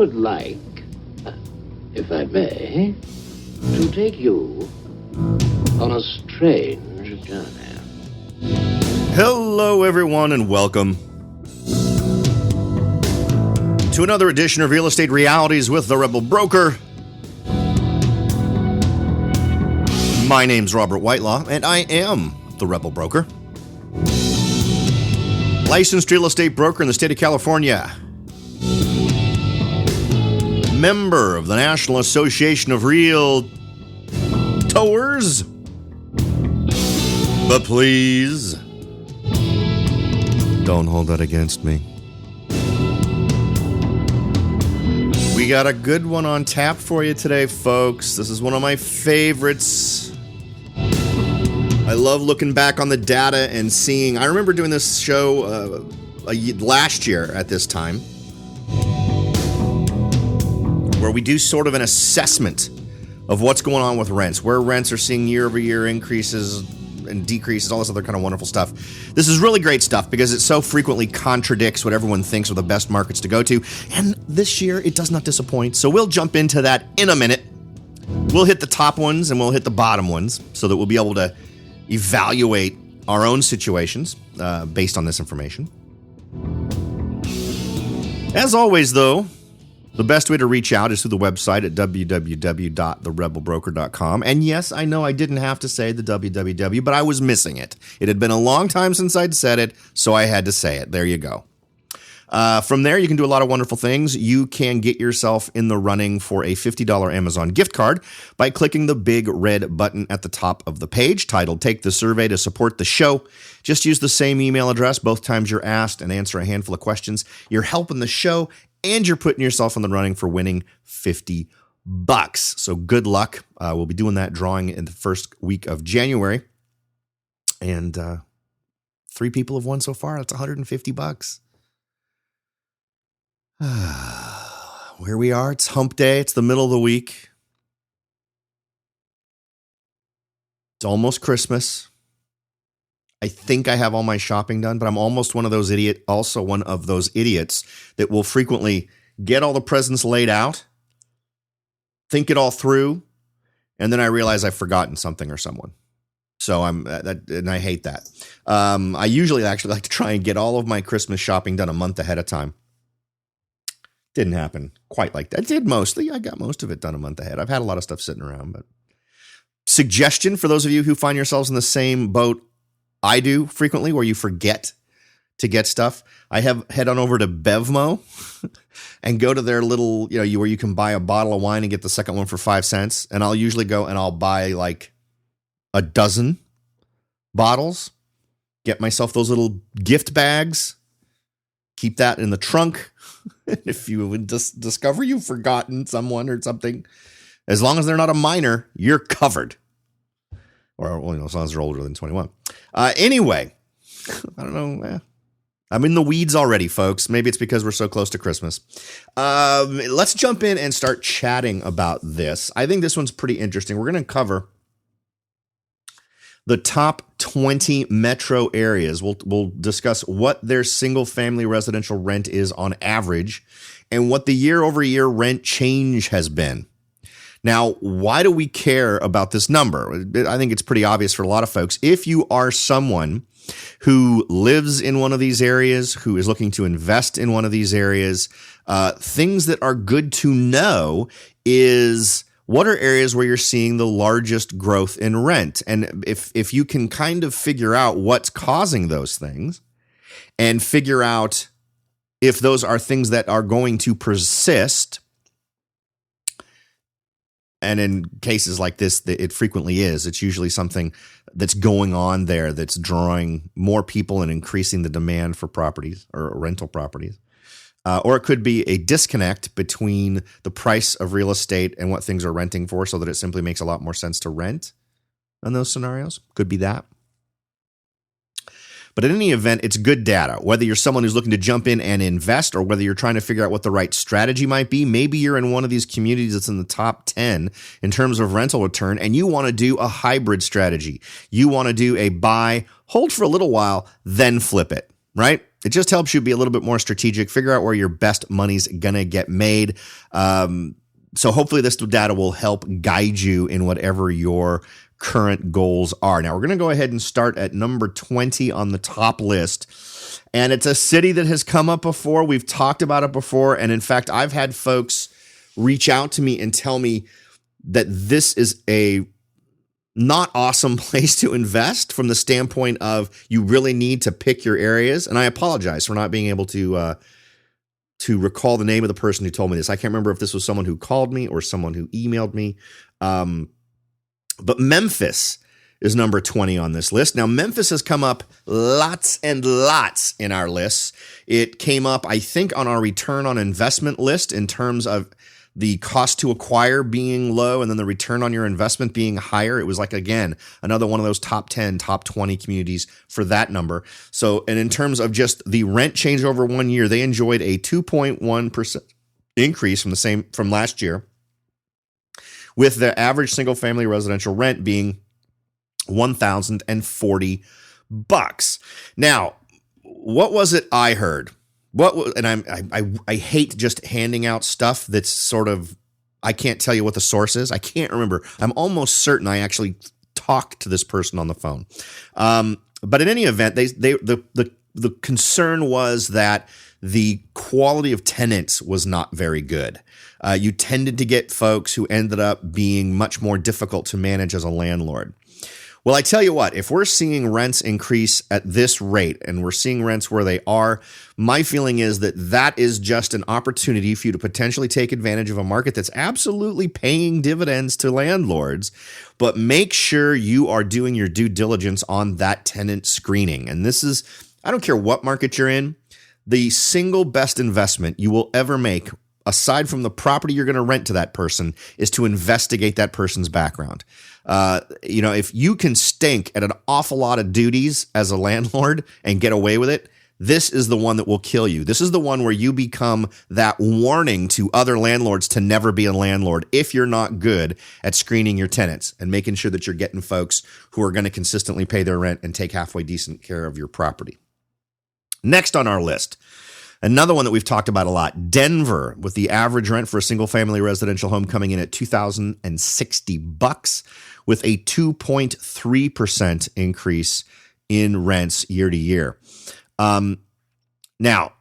would like, if I may, to take you on a strange journey. Hello, everyone, and welcome to another edition of Real Estate Realities with the Rebel Broker. My name's Robert Whitelaw, and I am the Rebel Broker. Licensed real estate broker in the state of California. Member of the National Association of Realtors. But please, don't hold that against me. We got a good one on tap for you today, folks. This is one of my favorites. I love looking back on the data and seeing. I remember doing this show last year at this time, where we do sort of an assessment of what's going on with rents, where rents are seeing year-over-year increases and decreases, all this other kind of wonderful stuff. This is really great stuff because it so frequently contradicts what everyone thinks are the best markets to go to. And this year, it does not disappoint. So we'll jump into that in a minute. We'll hit the top ones and we'll hit the bottom ones so that we'll be able to evaluate our own situations based on this information. As always, though, the best way to reach out is through the website at www.therebelbroker.com. And yes, I know I didn't have to say the www, but I was missing it. It had been a long time since I'd said it, so I had to say it. There you go. From there, you can do a lot of wonderful things. You can get yourself in the running for a $50 Amazon gift card by clicking the big red button at the top of the page titled Take the Survey to Support the Show. Just use the same email address both times you're asked and answer a handful of questions. You're helping the show and you're putting yourself in the running for winning $50. So good luck. We'll be doing that drawing in the first week of January. And 3 people have won so far. That's $150. Where we are, it's hump day. It's the middle of the week. It's almost Christmas. I think I have all my shopping done, but I'm almost one of those idiots that will frequently get all the presents laid out, think it all through, and then I realize I've forgotten something or someone. So and I hate that. I usually actually like to try and get all of my Christmas shopping done a month ahead of time. Didn't happen quite like that. It did mostly. I got most of it done a month ahead. I've had a lot of stuff sitting around, but suggestion for those of you who find yourselves in the same boat I do frequently, where you forget to get stuff. I have head on over to Bevmo and go to their little, where you can buy a bottle of wine and get the second one for 5 cents. And I'll usually go and I'll buy like a dozen bottles, get myself those little gift bags, keep that in the trunk. If you would discover you've forgotten someone or something, as long as they're not a minor, you're covered. Or, as long as they're older than 21. Anyway, I don't know. I'm in the weeds already, folks. Maybe it's because we're so close to Christmas. Let's jump in and start chatting about this. I think this one's pretty interesting. We're going to cover the top 20 metro areas. We'll discuss what their single-family residential rent is on average and what the year-over-year rent change has been. Now, why do we care about this number? I think it's pretty obvious for a lot of folks. If you are someone who lives in one of these areas, who is looking to invest in one of these areas, things that are good to know is what are areas where you're seeing the largest growth in rent? And if you can kind of figure out what's causing those things and figure out if those are things that are going to persist, and in cases like this, it frequently is. It's usually something that's going on there that's drawing more people and increasing the demand for properties or rental properties. Or it could be a disconnect between the price of real estate and what things are renting for, so that it simply makes a lot more sense to rent in those scenarios. Could be that. But in any event, it's good data. Whether you're someone who's looking to jump in and invest, or whether you're trying to figure out what the right strategy might be, maybe you're in one of these communities that's in the top 10 in terms of rental return, and you want to do a hybrid strategy. You want to do a buy, hold for a little while, then flip it, right? It just helps you be a little bit more strategic, figure out where your best money's going to get made. So hopefully this data will help guide you in whatever your current goals are. Now we're going to go ahead and start at number 20 on the top list. And it's a city that has come up before. We've talked about it before. And in fact, I've had folks reach out to me and tell me that this is a not awesome place to invest from the standpoint of you really need to pick your areas. And I apologize for not being able to recall the name of the person who told me this. I can't remember if this was someone who called me or someone who emailed me. But Memphis is number 20 on this list. Now, Memphis has come up lots and lots in our lists. It came up, I think, on our return on investment list in terms of the cost to acquire being low and then the return on your investment being higher. It was like, again, another one of those top 10, top 20 communities for that number. So, and in terms of just the rent change over 1 year, they enjoyed a 2.1% increase from last year, with the average single family residential rent being $1,040. Now, what was it I heard? I hate just handing out stuff that's sort of, I can't tell you what the source is. I can't remember. I'm almost certain I actually talked to this person on the phone. But in any event, the concern was that the quality of tenants was not very good. You tended to get folks who ended up being much more difficult to manage as a landlord. Well, I tell you what, if we're seeing rents increase at this rate and we're seeing rents where they are, my feeling is that that is just an opportunity for you to potentially take advantage of a market that's absolutely paying dividends to landlords, but make sure you are doing your due diligence on that tenant screening. And this is, I don't care what market you're in, the single best investment you will ever make, aside from the property you're going to rent to that person, is to investigate that person's background. If you can stink at an awful lot of duties as a landlord and get away with it, this is the one that will kill you. This is the one where you become that warning to other landlords to never be a landlord if you're not good at screening your tenants and making sure that you're getting folks who are going to consistently pay their rent and take halfway decent care of your property. Next on our list, another one that we've talked about a lot, Denver, with the average rent for a single-family residential home coming in at $2,060, with a 2.3% increase in rents year to year. Now,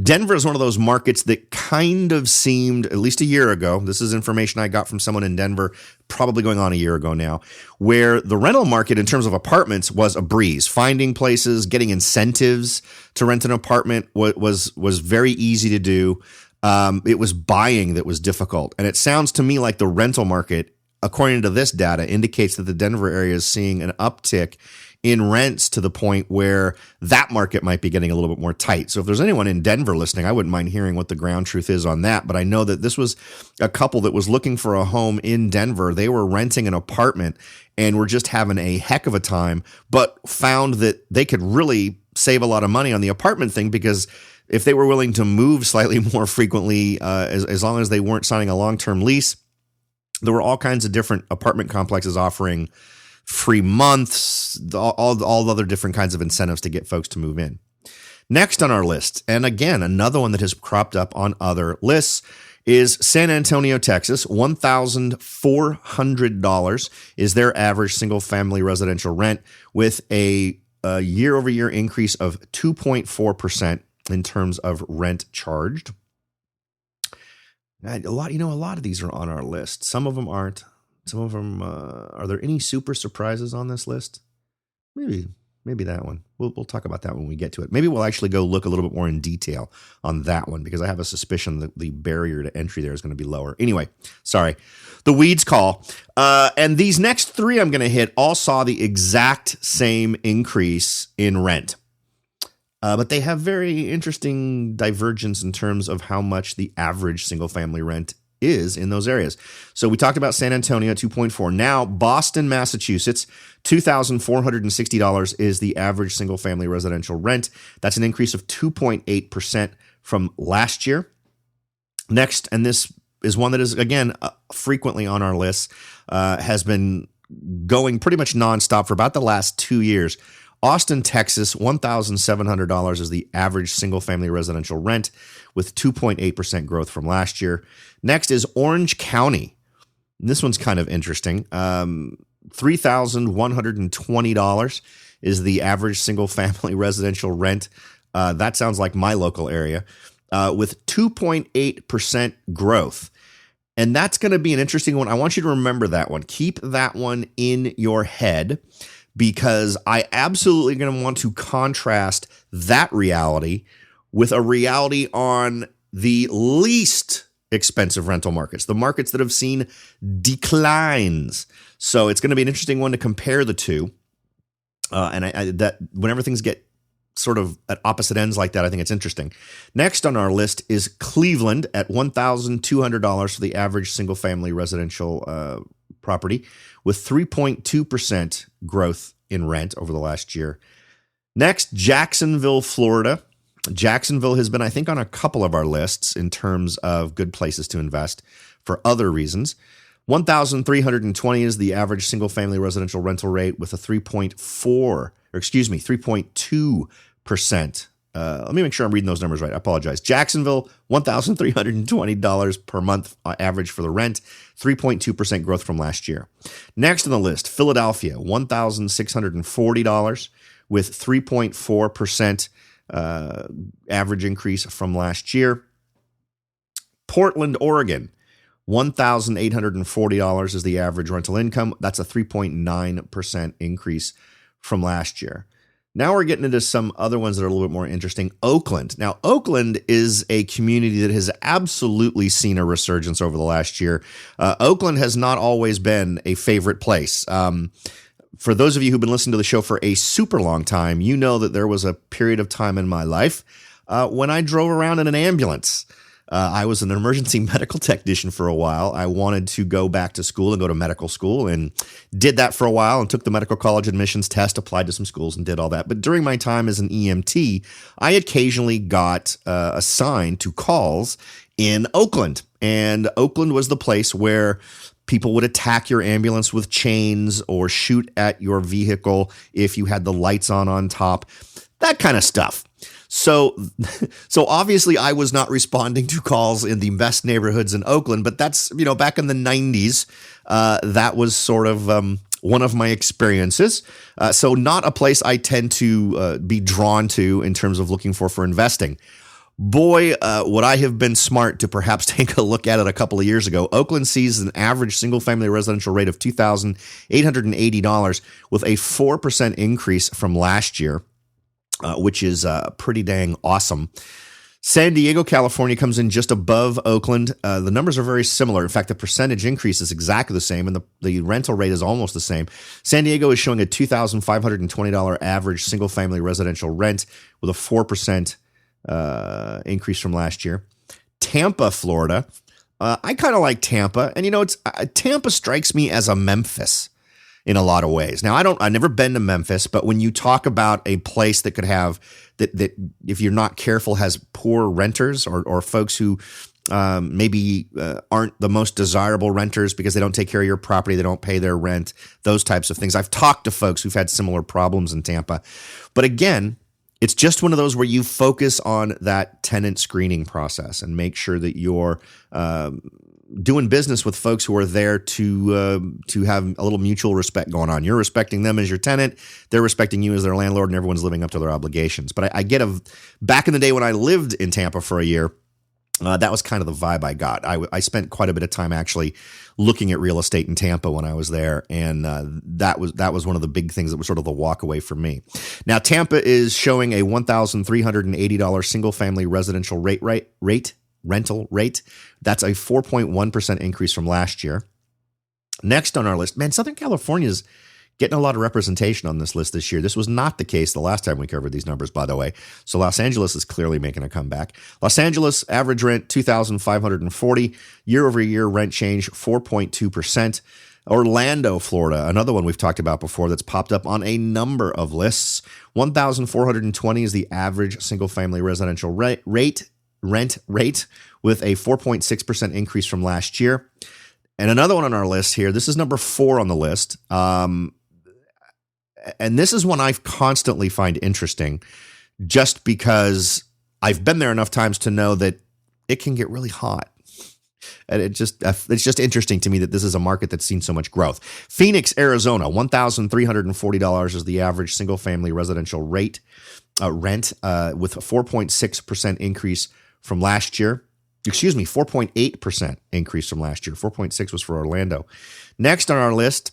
Denver is one of those markets that kind of seemed, at least a year ago, this is information I got from someone in Denver, probably going on a year ago now, where the rental market in terms of apartments was a breeze. Finding places, getting incentives to rent an apartment was very easy to do. It was buying that was difficult. And it sounds to me like the rental market, according to this data, indicates that the Denver area is seeing an uptick in rents to the point where that market might be getting a little bit more tight. So if there's anyone in Denver listening, I wouldn't mind hearing what the ground truth is on that. But I know that this was a couple that was looking for a home in Denver. They were renting an apartment and were just having a heck of a time, but found that they could really save a lot of money on the apartment thing, because if they were willing to move slightly more frequently, as long as they weren't signing a long-term lease, there were all kinds of different apartment complexes offering free months, all other different kinds of incentives to get folks to move in. Next on our list, and again, another one that has cropped up on other lists, is San Antonio, Texas. $1,400 is their average single-family residential rent, with a year-over-year increase of 2.4% in terms of rent charged. A lot of these are on our list. Some of them aren't. Some of them, are there any super surprises on this list? Maybe that one. We'll talk about that when we get to it. Maybe we'll actually go look a little bit more in detail on that one, because I have a suspicion that the barrier to entry there is going to be lower. Anyway, sorry. The weeds call. And these next three I'm going to hit all saw the exact same increase in rent. But they have very interesting divergence in terms of how much the average single-family rent is in those areas. So we talked about San Antonio at 2.4. Now, Boston, Massachusetts, $2,460 is the average single-family residential rent. That's an increase of 2.8% from last year. Next, and this is one that is, again, frequently on our list, has been going pretty much nonstop for about the last 2 years. Austin, Texas, $1,700 is the average single-family residential rent with 2.8% growth from last year. Next is Orange County. This one's kind of interesting. $3,120 is the average single-family residential rent. That sounds like my local area, with 2.8% growth. And that's going to be an interesting one. I want you to remember that one. Keep that one in your head, because I absolutely going to want to contrast that reality with a reality on the least expensive rental markets, the markets that have seen declines. So it's going to be an interesting one to compare the two. And that whenever things get sort of at opposite ends like that, I think it's interesting. Next on our list is Cleveland at $1,200 for the average single-family residential property, with 3.2% growth in rent over the last year. Next, Jacksonville, Florida. Jacksonville has been, I think, on a couple of our lists in terms of good places to invest for other reasons. $1,320 is the average single-family residential rental rate with a 3.2%. Let me make sure I'm reading those numbers right. I apologize. Jacksonville, $1,320 per month average for the rent, 3.2% growth from last year. Next on the list, Philadelphia, $1,640 with 3.4% average increase from last year. Portland, Oregon, $1,840 is the average rental income. That's a 3.9% increase from last year. Now we're getting into some other ones that are a little bit more interesting. Oakland. Now, Oakland is a community that has absolutely seen a resurgence over the last year. Oakland has not always been a favorite place. For those of you who've been listening to the show for a super long time, you know that there was a period of time in my life when I drove around in an ambulance. I was an emergency medical technician for a while. I wanted to go back to school and go to medical school, and did that for a while and took the medical college admissions test, applied to some schools and did all that. But during my time as an EMT, I occasionally got assigned to calls in Oakland. And Oakland was the place where people would attack your ambulance with chains or shoot at your vehicle if you had the lights on top, that kind of stuff. So obviously I was not responding to calls in the best neighborhoods in Oakland, but that's, back in the 90s, that was sort of one of my experiences. So not a place I tend to be drawn to in terms of looking for investing. Boy, would I have been smart to perhaps take a look at it a couple of years ago. Oakland sees an average single-family residential rate of $2,880 with a 4% increase from last year. Which is pretty dang awesome. San Diego, California comes in just above Oakland. The numbers are very similar. In fact, the percentage increase is exactly the same, and the rental rate is almost the same. San Diego is showing a $2,520 average single-family residential rent with a 4% increase from last year. Tampa, Florida. I kind of like Tampa, and Tampa strikes me as a Memphis in a lot of ways. Now, I've never been to Memphis, but when you talk about a place that could have that if you're not careful has poor renters or folks who maybe aren't the most desirable renters because they don't take care of your property, they don't pay their rent, those types of things. I've talked to folks who've had similar problems in Tampa. But again, it's just one of those where you focus on that tenant screening process and make sure that you're doing business with folks who are there to have a little mutual respect going on. You're respecting them as your tenant. They're respecting you as their landlord, and everyone's living up to their obligations. But I get back in the day when I lived in Tampa for a year, that was kind of the vibe I got. I spent quite a bit of time actually looking at real estate in Tampa when I was there, and that was one of the big things that was sort of the walk away for me. Now, Tampa is showing a $1,380 single family residential rental rate. That's a 4.1% increase from last year. Next on our list, man, Southern California is getting a lot of representation on this list this year. This was not the case the last time we covered these numbers, by the way. So Los Angeles is clearly making a comeback. Los Angeles, average rent, $2,540. Year-over-year rent change, 4.2%. Orlando, Florida, another one we've talked about before that's popped up on a number of lists. $1,420 is the average single-family residential rent rate with a 4.6% increase from last year. And another one on our list here, this is number 4 on the list. and this is one I constantly find interesting just because I've been there enough times to know that it can get really hot. And it's just interesting to me that this is a market that's seen so much growth. Phoenix, Arizona, $1,340 is the average single-family residential rent, with a 4.6% increase from last year. 4.8% increase from last year. 4.6 was for Orlando. Next on our list,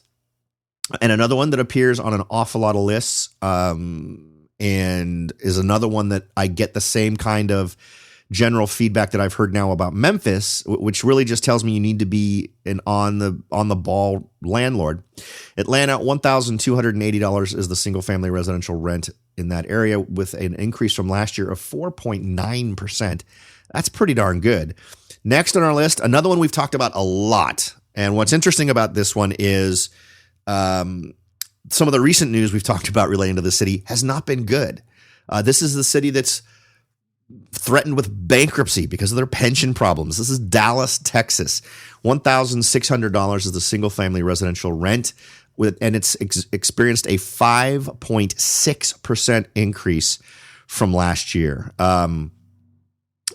and another one that appears on an awful lot of lists, and is another one that I get the same kind of general feedback that I've heard now about Memphis, which really just tells me you need to be an on the ball landlord. Atlanta, $1,280 is the single family residential rent in that area, with an increase from last year of 4.9%. That's pretty darn good. Next on our list, another one we've talked about a lot. And what's interesting about this one is some of the recent news we've talked about relating to the city has not been good. This is the city that's threatened with bankruptcy because of their pension problems. This is Dallas, Texas. $1,600 is the single-family residential rent, and it's experienced a 5.6% increase from last year.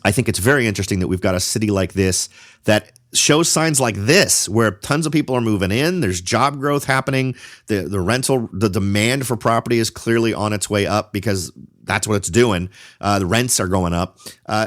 I think it's very interesting that we've got a city like this that shows signs like this, where tons of people are moving in. There's job growth happening. The demand for property is clearly on its way up because that's what it's doing. The rents are going up.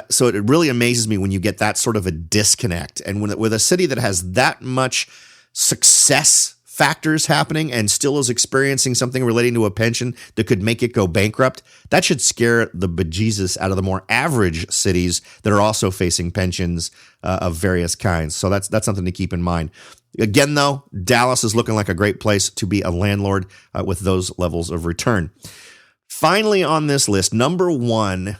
So it really amazes me when you get that sort of a disconnect. And with a city that has that much success factors happening and still is experiencing something relating to a pension that could make it go bankrupt, that should scare the bejesus out of the more average cities that are also facing pensions of various kinds. So that's something to keep in mind. Again, though, Dallas is looking like a great place to be a landlord with those levels of return. Finally on this list, number one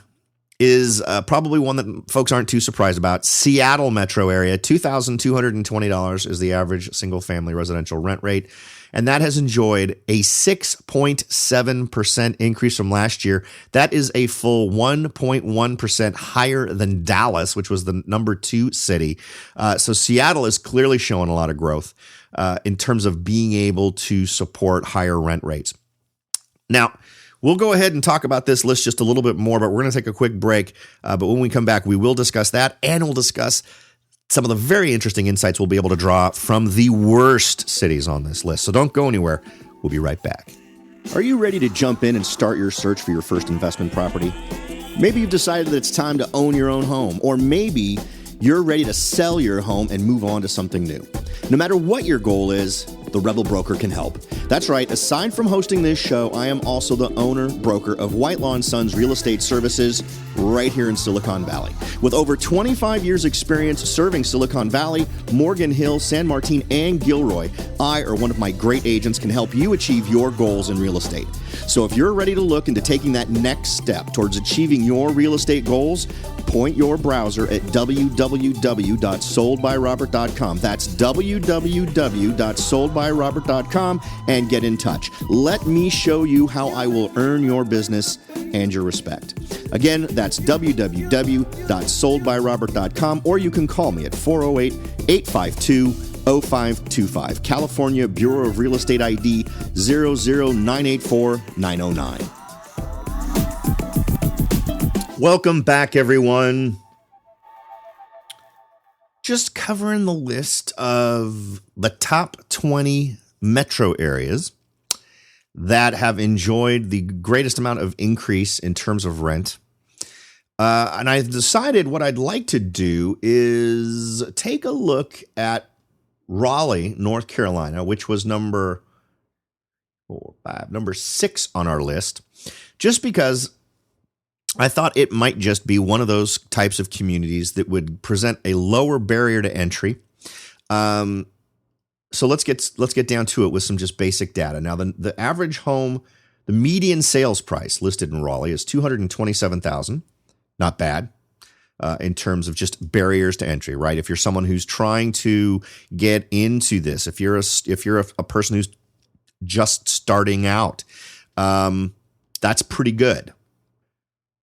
is probably one that folks aren't too surprised about. Seattle metro area, $2,220 is the average single-family residential rent rate, and that has enjoyed a 6.7% increase from last year. That is a full 1.1% higher than Dallas, which was the number 2 city. So Seattle is clearly showing a lot of growth in terms of being able to support higher rent rates. Now, we'll go ahead and talk about this list just a little bit more, but we're going to take a quick break. But when we come back, we will discuss that, and we'll discuss some of the very interesting insights we'll be able to draw from the worst cities on this list. So don't go anywhere. We'll be right back. Are you ready to jump in and start your search for your first investment property? Maybe you've decided that it's time to own your own home, or maybe you're ready to sell your home and move on to something new. No matter what your goal is, the Rebel Broker can help. That's right. Aside from hosting this show, I am also the owner broker of Whitelaw & Sons Real Estate Services right here in Silicon Valley. With over 25 years experience serving Silicon Valley, Morgan Hill, San Martin, and Gilroy, I or one of my great agents can help you achieve your goals in real estate. So if you're ready to look into taking that next step towards achieving your real estate goals, point your browser at www.soldbyrobert.com. That's www.soldbyrobert.com and get in touch. Let me show you how I will earn your business and your respect. Again, that's www.soldbyrobert.com, or you can call me at 408-852-0525. California Bureau of Real Estate ID 00984-909. Welcome back, everyone. Just covering the list of the top 20 metro areas that have enjoyed the greatest amount of increase in terms of rent. And I've decided what I'd like to do is take a look at Raleigh, North Carolina, which was number 6 on our list, just because I thought it might just be one of those types of communities that would present a lower barrier to entry. So let's get down to it with some just basic data. Now, the average home, the median sales price listed in Raleigh is $227,000. Not bad in terms of just barriers to entry, right? If you're someone who's trying to get into this, if you're a person who's just starting out, that's pretty good.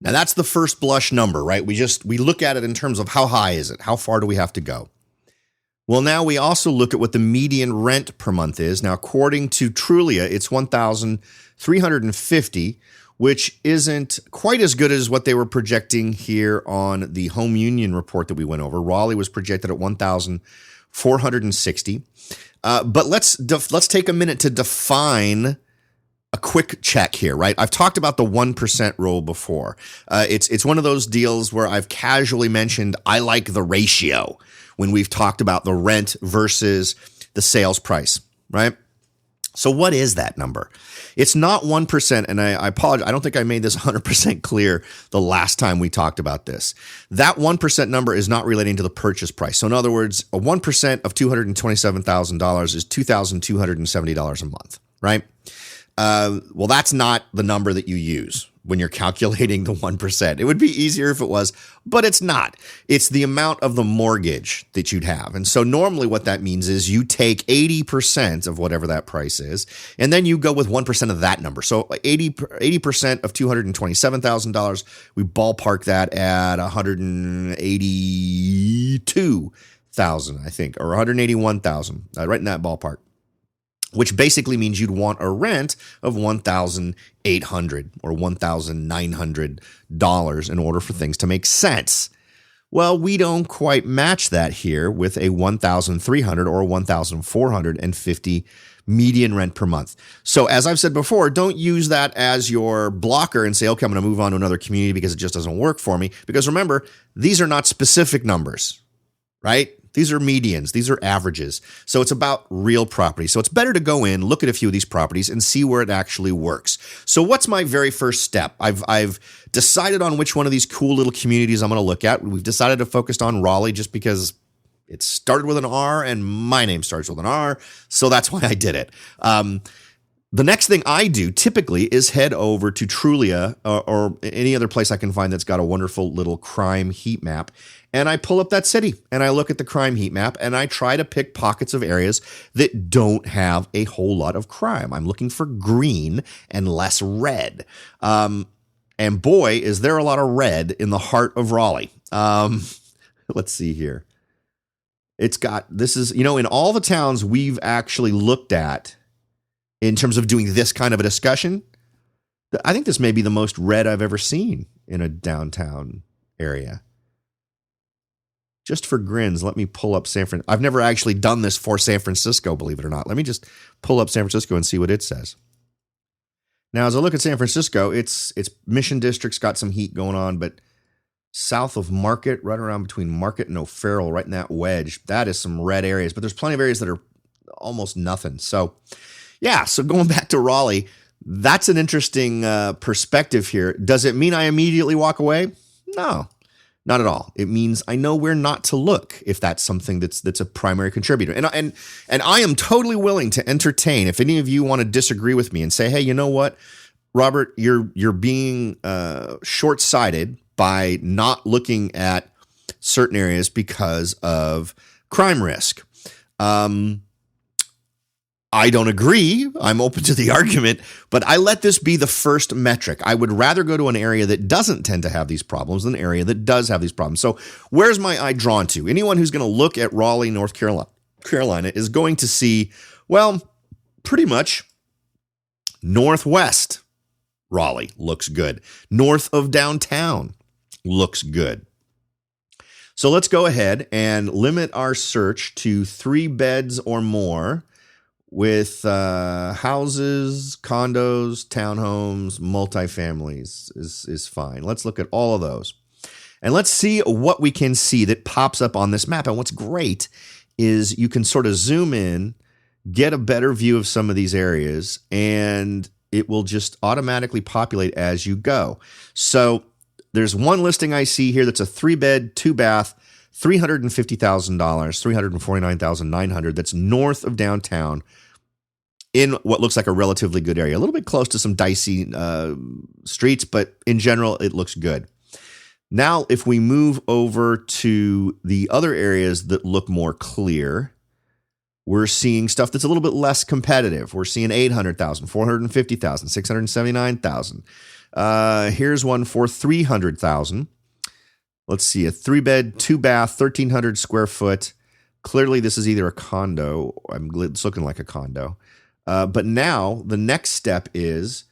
Now, that's the first blush number, right? We look at it in terms of how high is it? How far do we have to go? Well, now we also look at what the median rent per month is. Now, according to Trulia, it's $1,350, which isn't quite as good as what they were projecting here on the homeunion report that we went over. Raleigh was projected at $1,460. But let's take a minute to define a quick check here, right? I've talked about the 1% rule before. It's one of those deals where I've casually mentioned I like the ratio when we've talked about the rent versus the sales price, right? So what is that number? It's not 1%, and I apologize. I don't think I made this 100% clear the last time we talked about this. That 1% number is not relating to the purchase price. So in other words, a 1% of $227,000 is $2,270 a month, right? Well, that's not the number that you use when you're calculating the 1%. It would be easier if it was, but it's not. It's the amount of the mortgage that you'd have. And so normally what that means is you take 80% of whatever that price is, and then you go with 1% of that number. So 80% of $227,000, we ballpark that at $182,000, I think, or $181,000, right in that ballpark, which basically means you'd want a rent of $1,800 or $1,900 in order for things to make sense. Well, we don't quite match that here with a $1,300 or $1,450 median rent per month. So as I've said before, don't use that as your blocker and say, okay, I'm going to move on to another community because it just doesn't work for me. Because remember, these are not specific numbers, right? These are medians. These are averages. So it's about real property. So it's better to go in, look at a few of these properties and see where it actually works. So what's my very first step? I've decided on which one of these cool little communities I'm going to look at. We've decided to focus on Raleigh just because it started with an R and my name starts with an R. So that's why I did it. The next thing I do typically is head over to Trulia or any other place I can find that's got a wonderful little crime heat map. And I pull up that city and I look at the crime heat map and I try to pick pockets of areas that don't have a whole lot of crime. I'm looking for green and less red. And boy, is there a lot of red in the heart of Raleigh. Let's see here. This is, in all the towns we've actually looked at in terms of doing this kind of a discussion, I think this may be the most red I've ever seen in a downtown area. Just for grins, let me pull up San Francisco. I've never actually done this for San Francisco, believe it or not. Let me just pull up San Francisco and see what it says. Now, as I look at San Francisco, its Mission District's got some heat going on, but south of Market, right around between Market and O'Farrell, right in that wedge, that is some red areas. But there's plenty of areas that are almost nothing. So, yeah, so going back to Raleigh, that's an interesting perspective here. Does it mean I immediately walk away? No. Not at all. It means I know where not to look if that's something that's a primary contributor. And I am totally willing to entertain if any of you want to disagree with me and say, hey, you know what, Robert, you're being short-sighted by not looking at certain areas because of crime risk. I don't agree. I'm open to the argument, but I let this be the first metric. I would rather go to an area that doesn't tend to have these problems than an area that does have these problems. So where's my eye drawn to? Anyone who's going to look at Raleigh, North Carolina is going to see, well, pretty much northwest Raleigh looks good. North of downtown looks good. So let's go ahead and limit our search to 3 beds or more with houses, condos, townhomes, multifamilies is fine. Let's look at all of those. And let's see what we can see that pops up on this map. And what's great is you can sort of zoom in, get a better view of some of these areas, and it will just automatically populate as you go. So there's one listing I see here that's a 3-bed, 2-bath, $350,000, $349,900. That's north of downtown in what looks like a relatively good area. A little bit close to some dicey streets, but in general, it looks good. Now, if we move over to the other areas that look more clear, we're seeing stuff that's a little bit less competitive. We're seeing $800,000, $450,000, $679,000. Here's one for $300,000. Let's see, a 3-bed, 2-bath, 1,300 square foot Clearly, this is either a condo. It's looking like a condo. But now the next step is,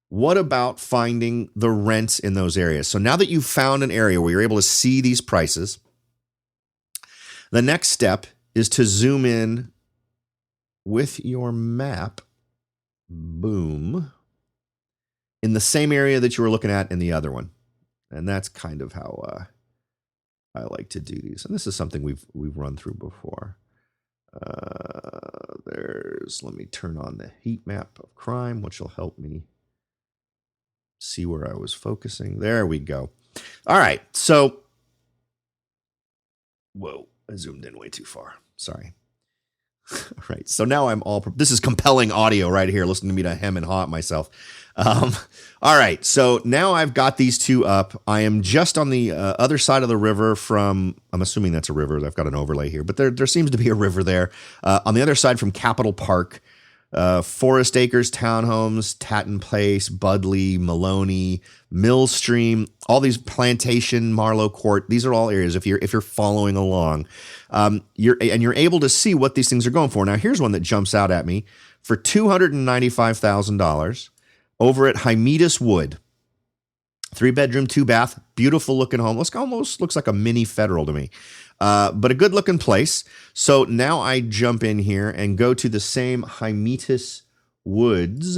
what about finding the rents in those areas? So now that you've found an area where you're able to see these prices, the next step is to zoom in with your map, boom, in the same area that you were looking at in the other one. And that's kind of how I like to do these. And this is something we've run through before. Let me turn on the heat map of crime, which will help me see where I was focusing. There we go. All right. So, whoa, I zoomed in way too far. Sorry. All right. So now this is compelling audio right here. Listen to me to hem and haw at myself. All right. So now I've got these two up. I am just on the other side of the river I'm assuming that's a river. I've got an overlay here, but there seems to be a river there. On the other side from Capitol Park, Forest Acres Townhomes, Tatton Place, Budley, Maloney, Millstream, all these Plantation, Marlowe Court. These are all areas if you're following along. You're able to see what these things are going for. Now, here's one that jumps out at me for $295,000 over at Hymetus Wood. 3-bedroom, 2-bath, beautiful looking home. Almost looks like a mini Federal to me. But a good looking place. So now I jump in here and go to the same Hymetus Woods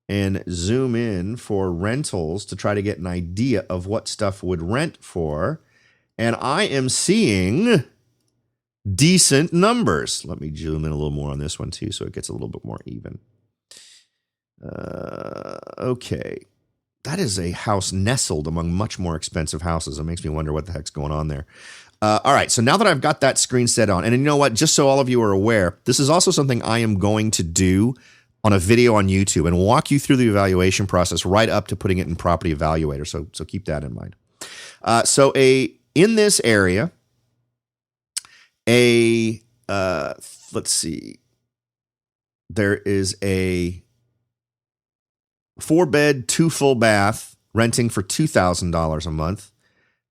and zoom in for rentals to try to get an idea of what stuff would rent for. And I am seeing decent numbers. Let me zoom in a little more on this one too, so it gets a little bit more even. Okay. That is a house nestled among much more expensive houses. It makes me wonder what the heck's going on there. All right, so now that I've got that screen set on, and you know what, just so all of you are aware, this is also something I am going to do on a video on YouTube and walk you through the evaluation process right up to putting it in Property Evaluator, so keep that in mind. In this area, let's see, there is a 4-bed, 2 full bath renting for $2,000 a month.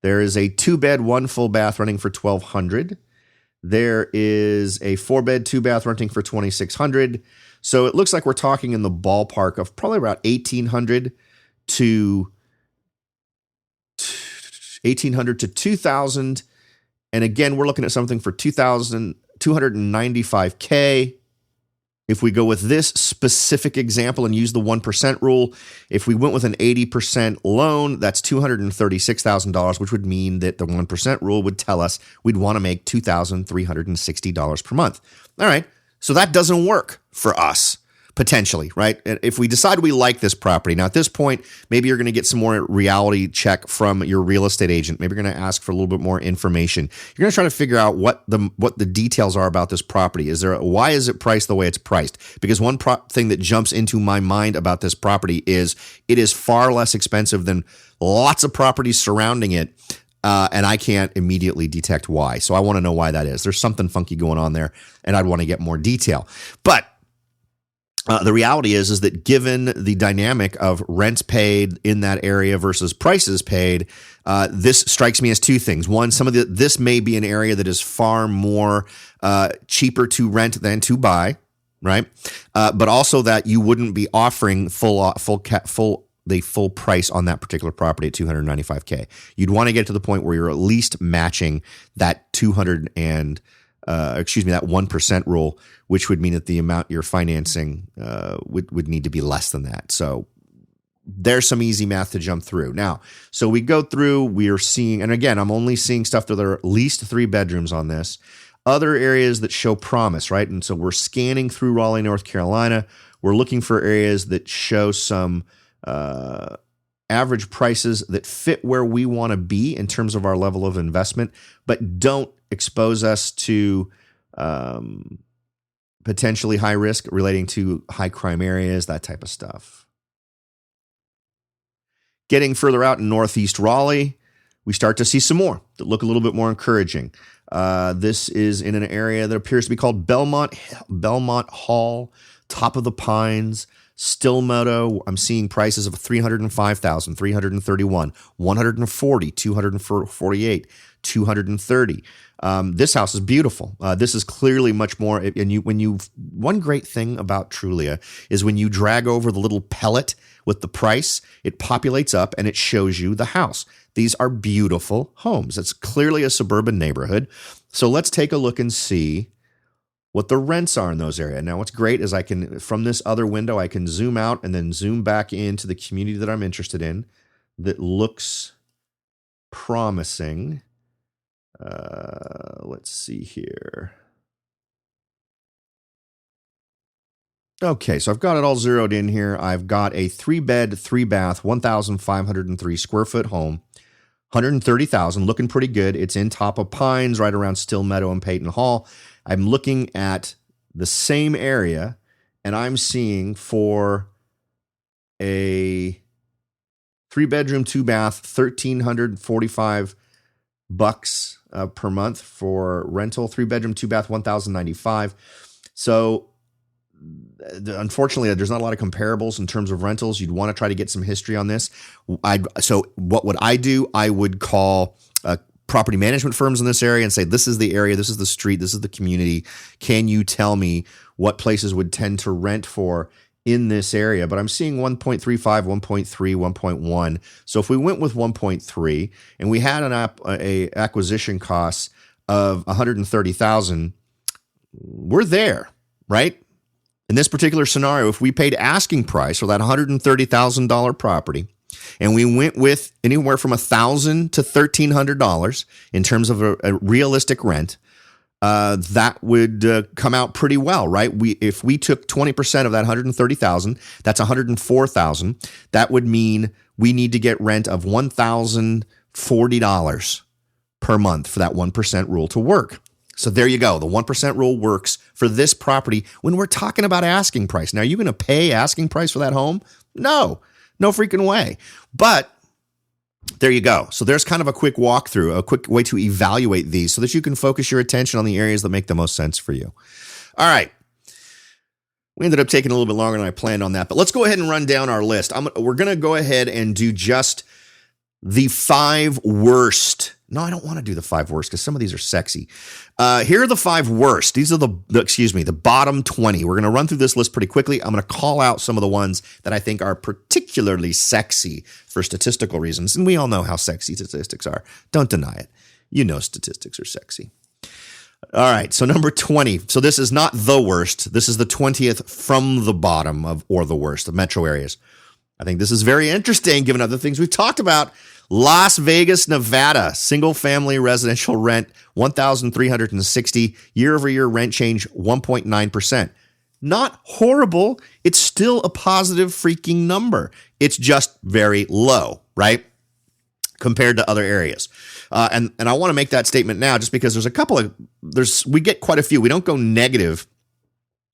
There is a 2-bed, 1 full bath renting for $1,200. There is a 4-bed, 2-bath renting for $2,600. So it looks like we're talking in the ballpark of probably about $1,800 to $2,000. And again, we're looking at something for $295K. If we go with this specific example and use the 1% rule, if we went with an 80% loan, that's $236,000, which would mean that the 1% rule would tell us we'd want to make $2,360 per month. All right, so that doesn't work for us, potentially, right? If we decide we like this property, now at this point, maybe you're going to get some more reality check from your real estate agent. Maybe you're going to ask for a little bit more information. You're going to try to figure out what the details are about this property. Why is it priced the way it's priced? Because one thing that jumps into my mind about this property is it is far less expensive than lots of properties surrounding it. And I can't immediately detect why. So I want to know why that is. There's something funky going on there, and I'd want to get more detail. But the reality is that given the dynamic of rents paid in that area versus prices paid, this strikes me as two things. One, this may be an area that is far more cheaper to rent than to buy, right? But also that you wouldn't be offering the full price on that particular property at $295K. You'd want to get to the point where you're at least matching that that 1% rule, which would mean that the amount you're financing would need to be less than that. So there's some easy math to jump through. Now, so we go through, we are seeing, and again, I'm only seeing stuff that are at least 3 bedrooms on this. Other areas that show promise, right? And so we're scanning through Raleigh, North Carolina. We're looking for areas that show some average prices that fit where we want to be in terms of our level of investment, but don't expose us to potentially high risk relating to high crime areas, that type of stuff. Getting further out in Northeast Raleigh, we start to see some more that look a little bit more encouraging. This is in an area that appears to be called Belmont Hall, Top of the Pines, Stillmeadow, I'm seeing prices of 305,000, 331, 140, 248, 230. This house is beautiful. This is clearly much more. And one great thing about Trulia is when you drag over the little pellet with the price, it populates up and it shows you the house. These are beautiful homes. It's clearly a suburban neighborhood. So let's take a look and see what the rents are in those areas. Now, what's great is from this other window, I can zoom out and then zoom back into the community that I'm interested in that looks promising. Let's see here. Okay, so I've got it all zeroed in here. I've got a 3-bed, 3-bath, 1,503 square foot home, 130,000, looking pretty good. It's in Top of Pines, right around Still Meadow and Peyton Hall. I'm looking at the same area, and I'm seeing for a 3-bedroom, 2-bath, $1,345 per month for rental. 3-bedroom, 2-bath, $1,095. So unfortunately, there's not a lot of comparables in terms of rentals. You'd want to try to get some history on this. So what would I do? I would call property management firms in this area and say, this is the area, this is the street, this is the community. Can you tell me what places would tend to rent for in this area? But I'm seeing 1.35, 1.3, 1.1. So if we went with 1.3 and we had a acquisition cost of $130,000, we're there, right? In this particular scenario, if we paid asking price for that $130,000 property, and we went with anywhere from $1,000 to $1,300 in terms of a realistic rent, that would come out pretty well, right? If we took 20% of that $130,000, that's $104,000. That would mean we need to get rent of $1,040 per month for that 1% rule to work. So there you go. The 1% rule works for this property when we're talking about asking price. Now, are you going to pay asking price for that home? No freaking way. But there you go. So there's kind of a quick walkthrough, a quick way to evaluate these so that you can focus your attention on the areas that make the most sense for you. All right. We ended up taking a little bit longer than I planned on that, but let's go ahead and run down our list. We're going to go ahead and do just the 5 worst. No, I don't want to do the 5 worst because some of these are sexy. Here are the 5 worst. These are the bottom 20. We're going to run through this list pretty quickly. I'm going to call out some of the ones that I think are particularly sexy for statistical reasons. And we all know how sexy statistics are. Don't deny it. You know statistics are sexy. All right, so number 20. So this is not the worst. This is the 20th from the bottom or the worst of metro areas. I think this is very interesting given other things we've talked about. Las Vegas, Nevada, single-family residential rent, $1,360. Year-over-year rent change, 1.9%. Not horrible. It's still a positive freaking number. It's just very low, right? Compared to other areas. And I want to make that statement now just because we get quite a few. We don't go negative.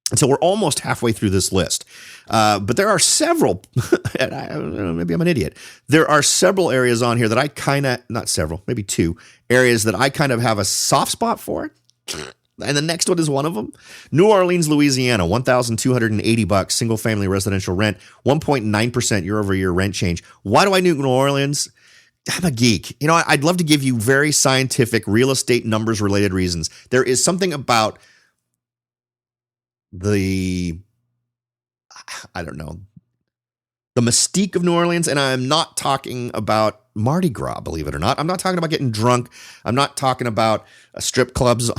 And so we're almost halfway through this list. But there are several, maybe I'm an idiot. There are several areas on here that not several, maybe 2 areas that I kind of have a soft spot for. And the next one is one of them. New Orleans, Louisiana, $1,280, single family residential rent, 1.9% year over year rent change. Why do I do New Orleans? I'm a geek. I'd love to give you very scientific real estate numbers related reasons. There is something about the mystique of New Orleans. And I'm not talking about Mardi Gras, believe it or not. I'm not talking about getting drunk. I'm not talking about strip clubs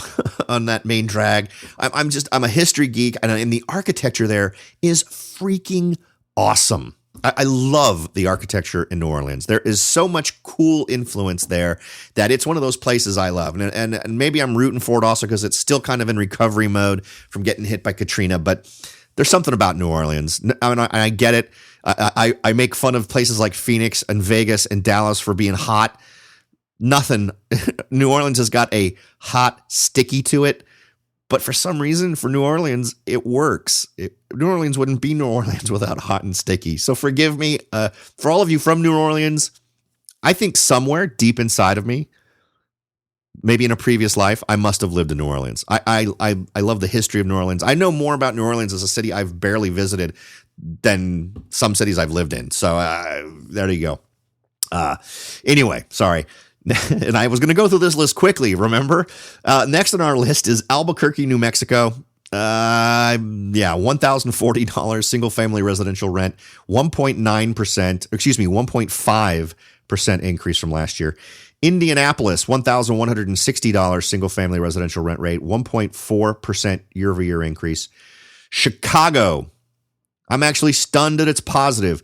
on that main drag. I'm a history geek. And the architecture there is freaking awesome. I love the architecture in New Orleans. There is so much cool influence there that it's one of those places I love. And maybe I'm rooting for it also because it's still kind of in recovery mode from getting hit by Katrina. But there's something about New Orleans. I get it. I make fun of places like Phoenix and Vegas and Dallas for being hot. Nothing. New Orleans has got a hot sticky to it. But for some reason, for New Orleans, it works. New Orleans wouldn't be New Orleans without hot and sticky. So forgive me. For all of you from New Orleans, I think somewhere deep inside of me, maybe in a previous life, I must have lived in New Orleans. I love the history of New Orleans. I know more about New Orleans as a city I've barely visited than some cities I've lived in. So there you go. Anyway, sorry. And I was going to go through this list quickly, remember? Next on our list is Albuquerque, New Mexico. $1,040 single family residential rent, 1.5% increase from last year. Indianapolis, $1,160 single family residential rent rate, 1.4% year over year increase. Chicago, I'm actually stunned that it's positive.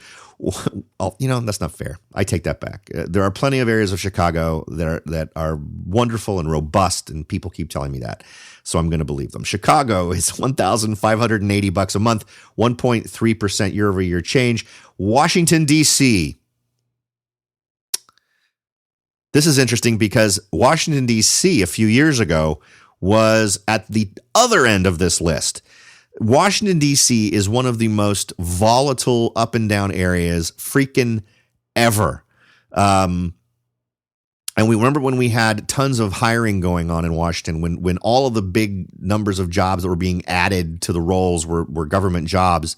Oh, that's not fair. I take that back. There are plenty of areas of Chicago that are wonderful and robust, and people keep telling me that. So I'm going to believe them. Chicago is $1,580 a month, 1.3% year over year change. Washington, D.C. This is interesting because Washington, D.C. a few years ago was at the other end of this list. Washington, D.C. is one of the most volatile up and down areas freaking ever. And we remember when we had tons of hiring going on in Washington, when all of the big numbers of jobs that were being added to the rolls were government jobs.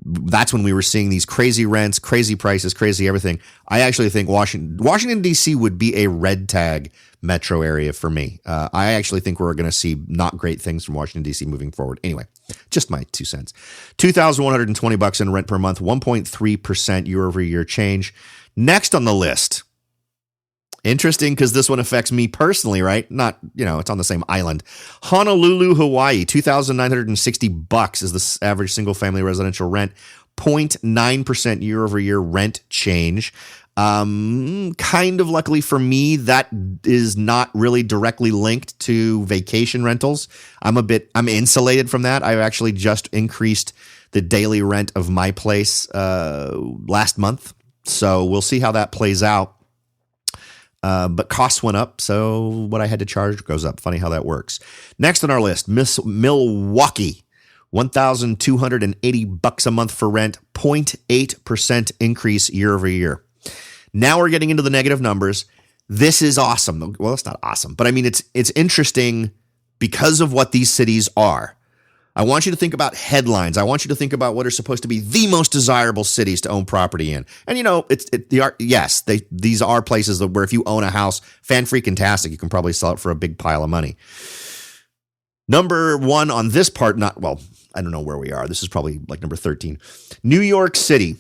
That's when we were seeing these crazy rents, crazy prices, crazy everything. I actually think Washington, D.C. would be a red tag metro area for me. I actually think we're going to see not great things from Washington, D.C. moving forward. Anyway, just my 2 cents. $2,120 in rent per month, 1.3% year over year change. Next on the list. Interesting because this one affects me personally, right? Not, it's on the same island. Honolulu, Hawaii, $2,960 is the average single family residential rent, 0.9% year over year rent change. Kind of luckily for me, that is not really directly linked to vacation rentals. I'm insulated from that. I've actually just increased the daily rent of my place last month. So we'll see how that plays out. But costs went up, so what I had to charge goes up. Funny how that works. Next on our list, Milwaukee, $1,280 a month for rent, 0.8% increase year over year. Now we're getting into the negative numbers. This is awesome. Well, it's not awesome, but I mean, it's interesting because of what these cities are. I want you to think about headlines. I want you to think about what are supposed to be the most desirable cities to own property in. And these are places where if you own a house, fan-freaking-tastic, you can probably sell it for a big pile of money. Number one on this part, I don't know where we are. This is probably like number 13. New York City,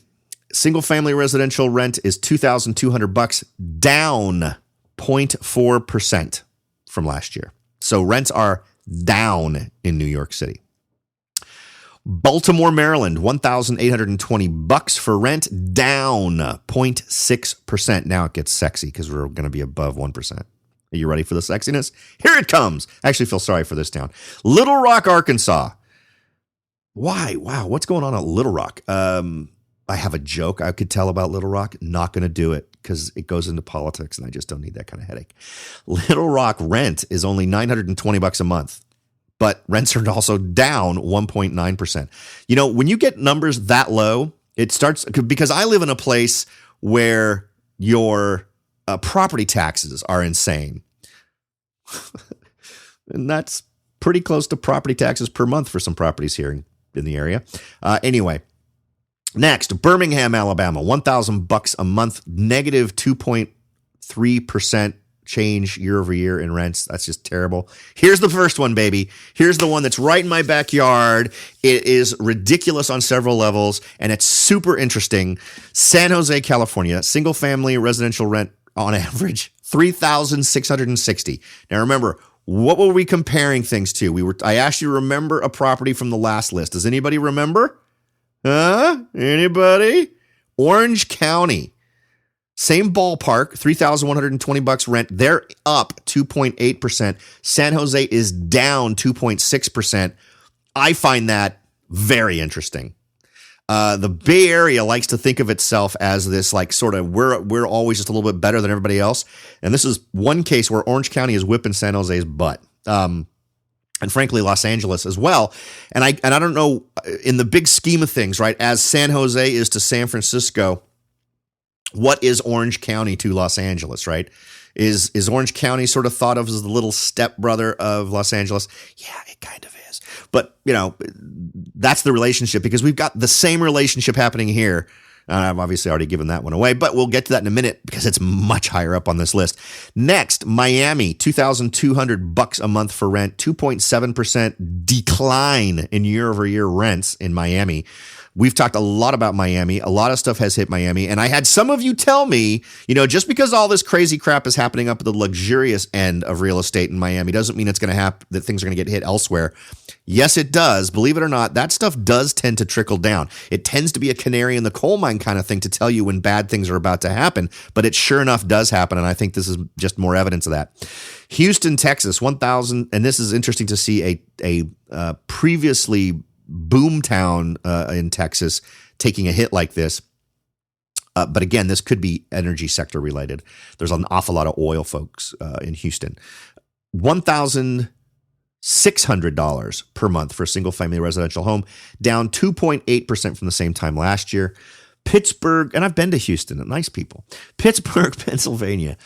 single-family residential rent is $2,200, down 0.4% from last year. So rents are down in New York City. Baltimore, Maryland, $1,820 for rent, down 0.6%. Now it gets sexy because we're going to be above 1%. Are you ready for the sexiness? Here it comes. I actually feel sorry for this town. Little Rock, Arkansas. Why? Wow, what's going on at Little Rock? I have a joke I could tell about Little Rock. Not going to do it because it goes into politics and I just don't need that kind of headache. Little Rock rent is only $920 a month. But rents are also down 1.9%. When you get numbers that low, it starts because I live in a place where your property taxes are insane. And that's pretty close to property taxes per month for some properties here in the area. Anyway, next, Birmingham, Alabama, $1,000 a month, negative 2.3% change year over year in rents. That's just terrible. Here's the first one, baby. Here's the one that's right in my backyard. It is ridiculous on several levels, and it's super interesting. San Jose, California, single family residential rent on average, $3,660. Now remember, what were we comparing things to? I asked you to remember a property from the last list. Does anybody remember? Anybody? Orange County. Same ballpark, $3,120 rent. They're up 2.8%. San Jose is down 2.6%. I find that very interesting. The Bay Area likes to think of itself as this we're always just a little bit better than everybody else. And this is one case where Orange County is whipping San Jose's butt. And frankly, Los Angeles as well. And I don't know, in the big scheme of things, right, as San Jose is to San Francisco, what is Orange County to Los Angeles, right? Is Orange County sort of thought of as the little stepbrother of Los Angeles? Yeah, it kind of is. But, that's the relationship, because we've got the same relationship happening here. I've obviously already given that one away, but we'll get to that in a minute because it's much higher up on this list. Next, Miami, $2,200 a month for rent, 2.7% decline in year-over-year rents in Miami. We've talked a lot about Miami. A lot of stuff has hit Miami. And I had some of you tell me, just because all this crazy crap is happening up at the luxurious end of real estate in Miami doesn't mean it's going to happen, that things are going to get hit elsewhere. Yes, it does. Believe it or not, that stuff does tend to trickle down. It tends to be a canary in the coal mine kind of thing to tell you when bad things are about to happen. But it sure enough does happen. And I think this is just more evidence of that. Houston, Texas, 1,000. And this is interesting to see a previously boomtown in Texas taking a hit like this. But again, this could be energy sector related. There's an awful lot of oil folks in Houston. $1,600 per month for a single family residential home, down 2.8% from the same time last year. Pittsburgh, and I've been to Houston, nice people. Pittsburgh, Pennsylvania.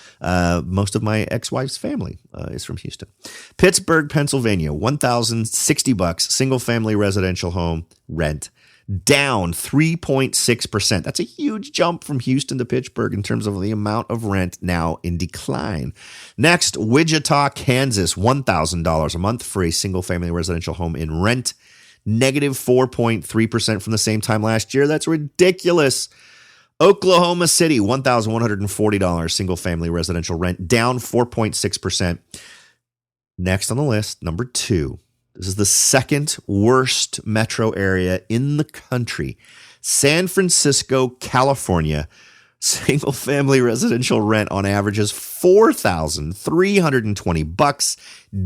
Most of my ex-wife's family is from Houston. Pittsburgh, Pennsylvania, $1,060, single family residential home rent, down 3.6%. That's a huge jump from Houston to Pittsburgh in terms of the amount of rent now in decline. Next, Wichita, Kansas, $1,000 a month for a single family residential home in rent, negative 4.3% from the same time last year. That's ridiculous. Oklahoma City, $1,140 single family residential rent, down 4.6%. Next on the list, number 2. This is the second worst metro area in the country. San Francisco, California. Single family residential rent on average is $4,320,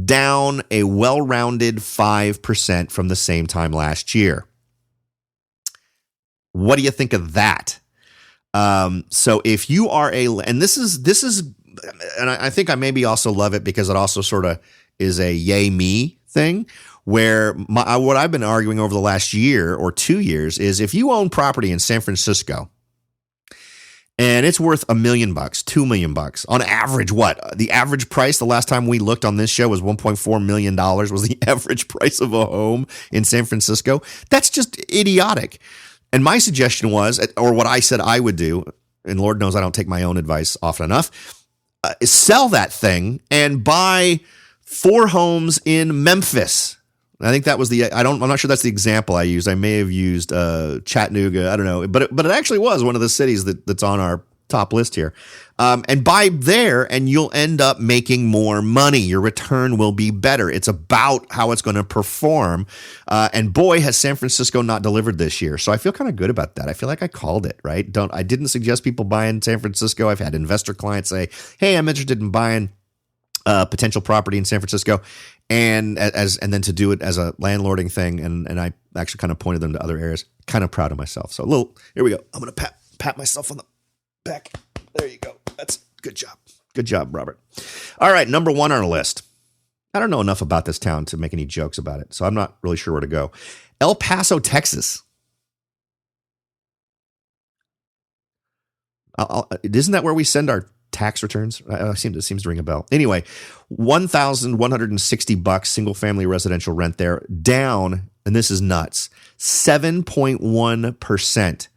down a well-rounded 5% from the same time last year. What do you think of that? So if you are and this is, and I think I maybe also love it because it also sort of is a yay me thing, where what I've been arguing over the last year or 2 years is if you own property in San Francisco, and it's worth $1 million, $2 million on average. What the average price the last time we looked on this show was $1.4 million was the average price of a home in San Francisco. That's just idiotic. And my suggestion was, or what I said I would do, and Lord knows I don't take my own advice often enough, is sell that thing and buy 4 homes in Memphis. I think that was I'm not sure that's the example I used. I may have used Chattanooga. I don't know, but it actually was one of the cities that's on our top list here. And buy there and you'll end up making more money. Your return will be better. It's about how it's going to perform. And boy, has San Francisco not delivered this year. So I feel kind of good about that. I feel like I called it, right? I didn't suggest people buy in San Francisco. I've had investor clients say, hey, I'm interested in buying potential property in San Francisco, and then to do it as a landlording thing, and I actually kind of pointed them to other areas. Kind of proud of myself. So here we go. I'm gonna pat myself on the back. There you go. That's good job. Good job, Robert. All right, number 1 on our list. I don't know enough about this town to make any jokes about it, so I'm not really sure where to go. El Paso, Texas. Isn't that where we send our tax returns? It seems to ring a bell. Anyway, $1,160 single family residential rent there, down, and this is nuts, 7.1%.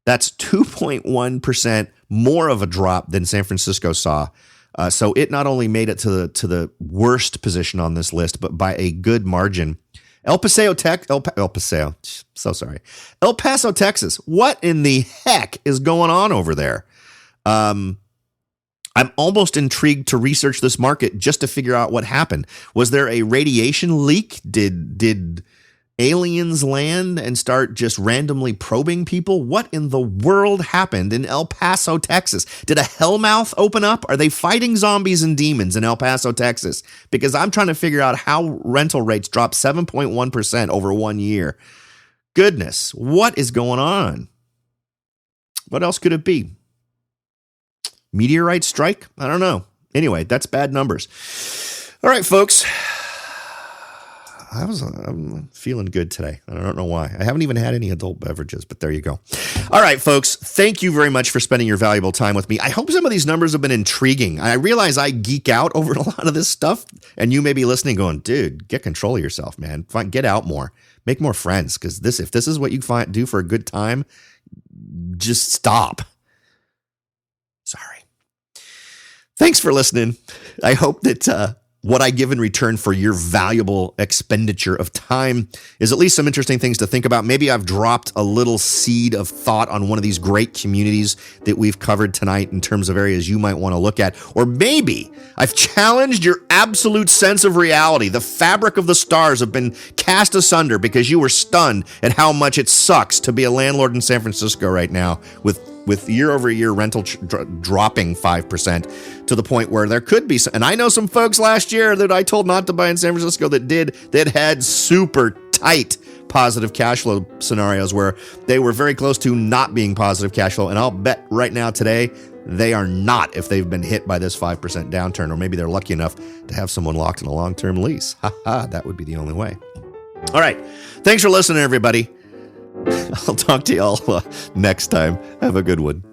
That's 2.1% more of a drop than San Francisco saw. So it not only made it to the worst position on this list, but by a good margin. El Paso, Texas. What in the heck is going on over there? I'm almost intrigued to research this market just to figure out what happened. Was there a radiation leak? Did aliens land and start just randomly probing people? What in the world happened in El Paso, Texas? Did a hellmouth open up? Are they fighting zombies and demons in El Paso, Texas? Because I'm trying to figure out how rental rates dropped 7.1% over 1 year. Goodness, what is going on? What else could it be? Meteorite strike? I don't know. Anyway, that's bad numbers. All right, folks. I'm feeling good today. I don't know why. I haven't even had any adult beverages, but there you go. All right, folks. Thank you very much for spending your valuable time with me. I hope some of these numbers have been intriguing. I realize I geek out over a lot of this stuff, and you may be listening going, dude, get control of yourself, man. Get out more. Make more friends, because if this is what you do for a good time, just stop. Sorry. Thanks for listening. I hope that what I give in return for your valuable expenditure of time is at least some interesting things to think about. Maybe I've dropped a little seed of thought on one of these great communities that we've covered tonight in terms of areas you might want to look at. Or maybe I've challenged your absolute sense of reality. The fabric of the stars have been cast asunder because you were stunned at how much it sucks to be a landlord in San Francisco right now with year-over-year rental dropping 5% to the point where there could be some, and I know some folks last year that I told not to buy in San Francisco that had super tight positive cash flow scenarios where they were very close to not being positive cash flow. And I'll bet right now today they are not if they've been hit by this 5% downturn, or maybe they're lucky enough to have someone locked in a long-term lease. That would be the only way. All right. Thanks for listening, everybody. I'll talk to y'all next time. Have a good one.